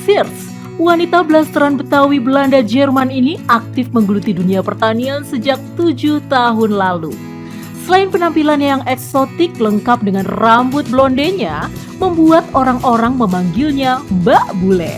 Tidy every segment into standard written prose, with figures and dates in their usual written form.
Metsiers, wanita blasteran Betawi Belanda Jerman ini aktif menggeluti dunia pertanian sejak 7 tahun lalu. Selain penampilannya yang eksotik lengkap dengan rambut blondenya, membuat orang-orang memanggilnya Mbak Bule.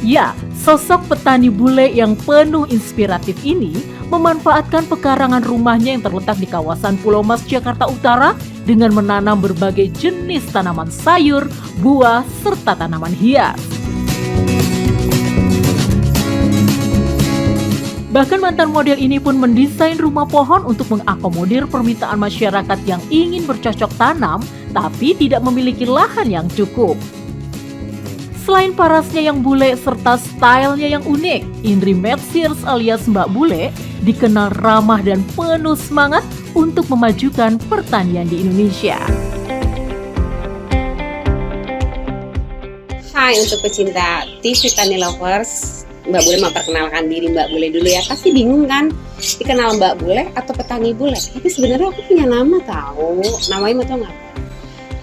Ya, sosok petani bule yang penuh inspiratif ini memanfaatkan pekarangan rumahnya yang terletak di kawasan Pulau Mas, Jakarta Utara dengan menanam berbagai jenis tanaman sayur, buah, serta tanaman hias. Bahkan mantan model ini pun mendesain rumah pohon untuk mengakomodir permintaan masyarakat yang ingin bercocok tanam tapi tidak memiliki lahan yang cukup. Selain parasnya yang bule serta stylenya yang unik, Indri Metsiers alias Mbak Bule dikenal ramah dan penuh semangat untuk memajukan pertanian di Indonesia. Hai untuk pecinta TV Tani Lovers, Mbak Bule memperkenalkan diri Mbak Bule dulu ya. Pasti bingung kan, dikenal Mbak Bule atau petani bule? Tapi sebenarnya aku punya nama tahu. Namanya mau tau nggak?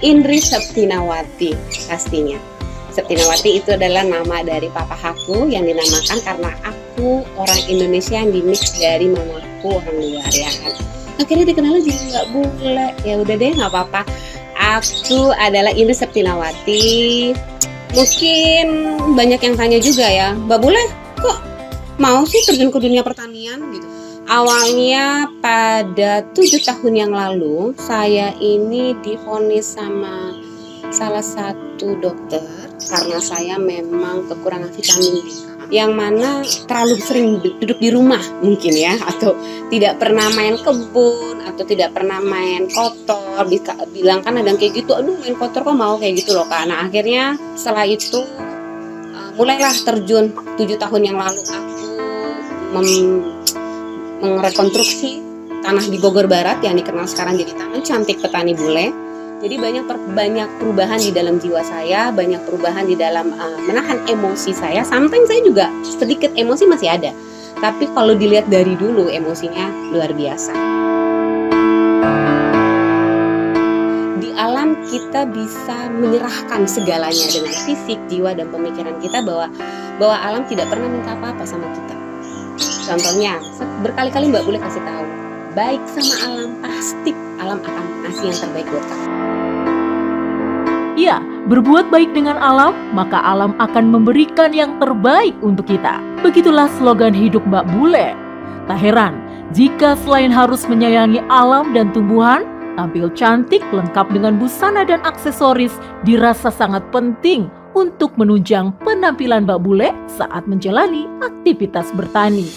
Indri Septinawati pastinya. Septinawati itu adalah nama dari papa aku yang dinamakan karena aku orang Indonesia yang dimix dari mamaku orang luar ya kan. Akhirnya dikenal jadi Mbak Bule. Ya udah deh nggak apa-apa. Aku adalah Indri Septinawati. Mungkin banyak yang tanya juga ya, Mbak Bule kok mau sih terjun ke dunia pertanian gitu. Awalnya pada 7 tahun yang lalu saya ini divonis sama salah satu dokter karena saya memang kekurangan vitamin D, yang mana terlalu sering duduk di rumah mungkin ya, atau tidak pernah main kebun atau tidak pernah main kotor. Bilang kan ada yang kayak gitu, aduh main kotor kok mau kayak gitu loh Kak. Nah akhirnya setelah itu mulailah terjun 7 tahun yang lalu aku merekonstruksi tanah di Bogor Barat yang dikenal sekarang jadi Taman Cantik Petani Bule. Jadi banyak perubahan di dalam jiwa saya, banyak perubahan di dalam menahan emosi saya. Sometimes saya juga sedikit emosi masih ada. Tapi kalau dilihat dari dulu emosinya luar biasa. Di alam kita bisa menyerahkan segalanya dengan fisik, jiwa, dan pemikiran kita bahwa alam tidak pernah minta apa-apa sama kita. Contohnya, berkali-kali Mbak Bule kasih tahu, baik sama alam, pasti alam akan ngasih yang terbaik buat kamu. Ya, berbuat baik dengan alam, maka alam akan memberikan yang terbaik untuk kita. Begitulah slogan hidup Mbak Bule. Tak heran jika selain harus menyayangi alam dan tumbuhan, tampil cantik lengkap dengan busana dan aksesoris dirasa sangat penting untuk menunjang penampilan Mbak Bule saat menjalani aktivitas bertani.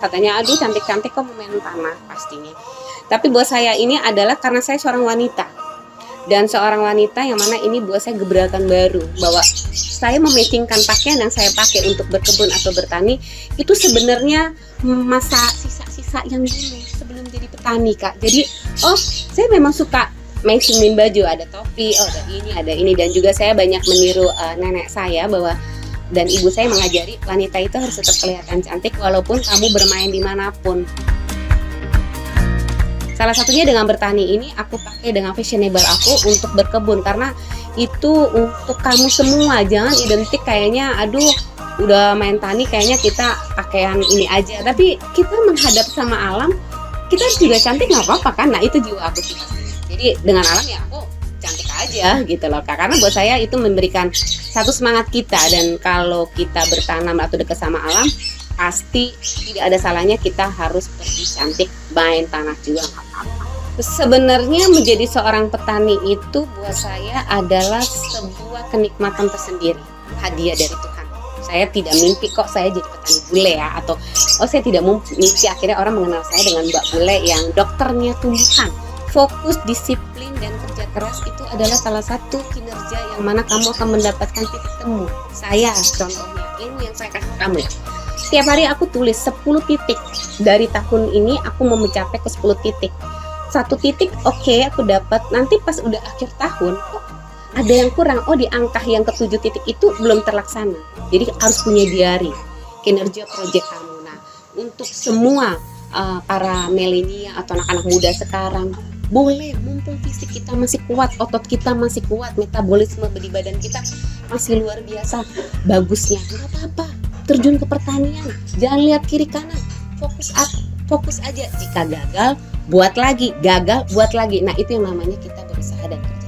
Katanya, aduh cantik-cantik kok main tanah pastinya. Tapi buat saya ini adalah karena saya seorang wanita. Dan seorang wanita yang mana ini buat saya gebrakan baru. Bahwa saya mematchingkan pakaian yang saya pakai untuk berkebun atau bertani, itu sebenarnya masa sisa-sisa yang dulu sebelum jadi petani Kak. Jadi, saya memang suka matchingin baju. Ada topi, ada ini. Dan juga saya banyak meniru nenek saya bahwa dan ibu saya mengajari wanita itu harus tetap kelihatan cantik walaupun kamu bermain dimanapun. Salah satunya dengan bertani ini aku pakai dengan fashionable aku untuk berkebun karena itu untuk kamu semua. Jangan identik kayaknya aduh udah main tani kayaknya kita pakaian ini aja. Tapi kita menghadap sama alam, kita harus juga cantik nggak apa-apa kan. Nah itu jiwa aku sih. Jadi dengan alam ya aku cantik aja gitu loh Kak. Karena buat saya itu memberikan satu semangat kita. Dan kalau kita bertanam atau dekat sama alam, pasti tidak ada salahnya kita harus pergi cantik, main tanah juga nggak apa-apa. Sebenarnya menjadi seorang petani itu buat saya adalah sebuah kenikmatan tersendiri, hadiah dari Tuhan. Saya tidak mimpi kok saya jadi petani bule ya, atau saya tidak mimpi akhirnya orang mengenal saya dengan Mbak Bule yang dokternya tumbuhan. Fokus, disiplin, dan kerja keras itu adalah salah satu kinerja yang mana kamu akan mendapatkan titik temu. Saya contohnya, ini yang saya kasih kamu ya. Setiap hari aku tulis 10 titik. Dari tahun ini aku mau mencapai ke 10 titik. 1 titik oke, aku dapat. Nanti pas udah akhir tahun, kok ada yang kurang. Di angka yang ke-7 titik itu belum terlaksana. Jadi harus punya diary kinerja proyek kamu. Nah, untuk semua para milenial atau anak-anak muda sekarang, boleh, mumpung fisik kita masih kuat, otot kita masih kuat, metabolisme di badan kita masih luar biasa bagusnya, nggak apa-apa, terjun ke pertanian, jangan lihat kiri kanan, fokus aja. Jika gagal, buat lagi, gagal, buat lagi. Nah, itu yang namanya kita berusaha dan kerja